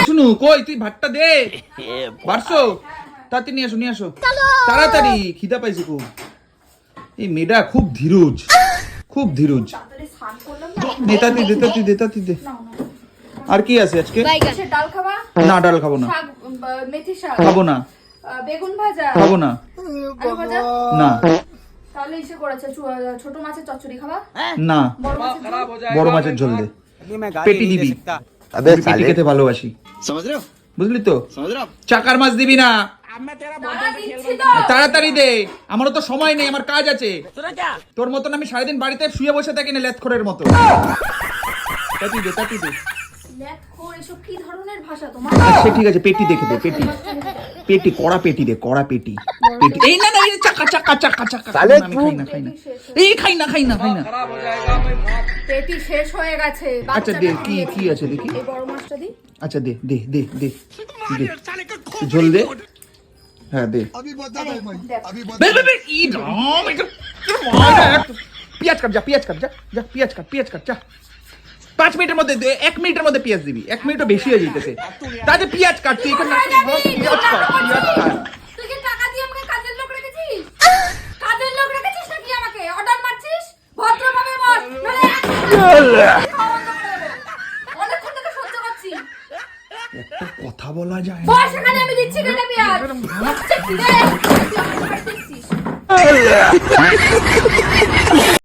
শুনু কই তুই ভাতটা দে পারছো তাড়াতাড়ি নিয়ে আসো তাড়াতাড়ি খিদা পাইছি খুব এই মেয়েটা খুব ধীরজ নেতাতি দে আর কি আছে আজকে ডাল খাবা? না ডাল খাবো না শাক, মেথি শাক খাবো না বেগুন ভাজা খাবো না আলু ভাজা না তাহলে ইসে করেছে ছোট মাছের চচ্চড়ি খাবা? না বড় মাছের ঝোল? বড় মাছের ঝোল দে পেটি দিবি আমি পেটি খেতে ভালোবাসি বুঝলি তো চাকার মাছ দিবি না দাঁড়া, দিচ্ছি তো। তাড়াতাড়ি দে আমারও তো সময় নেই আমার কাজ আছে তোর মতন আমি সারাদিন বাড়িতে শুয়ে বসে থাকি না লেথখোরের মতো তাড়াতাড়ি দে লেটখোর, এসব কি ধরনের ভাষা তোমার? আচ্ছা ঠিক আছে পেটি দেখে দে পেটি কড়া পেটি দে এই না এই চাকা আমি খাই না পেটি শেষ হয়ে গেছে। আচ্ছা দে বাচ্চাকে দিয়েছি। কি আছে দেখি এই বড় মাছটা দি। আচ্ছা দে ঝোল দে হ্যাঁ দে বে, ই রাম, পিয়াজ কাট যা 5 মিনিটের মধ্যে 1 মিনিটের মধ্যে পেঁয়াজ দিবি 1 মিনিটও বেশি হয়ে যেতেছে তাতে পেঁয়াজ কাট তুই এখানে পেঁয়াজ কাট তুই কি টাকা দিয়ে আমাকে কাজের লোক রেখেছিস? কাজের লোক রেখেছিস নাকি আমাকে? অর্ডার মারছিস? ভদ্রভাবে বস, নইলে খাওয়া বন্ধ করে দেবো। অনেকক্ষণ থেকে সহ্য করছি। একটা কথা বলা যায় না বস এখানে, আমি দিচ্ছি কেটে পেঁয়াজ। আচ্ছা, কি রে? তুই আমার বাড়িতে এসেছিস?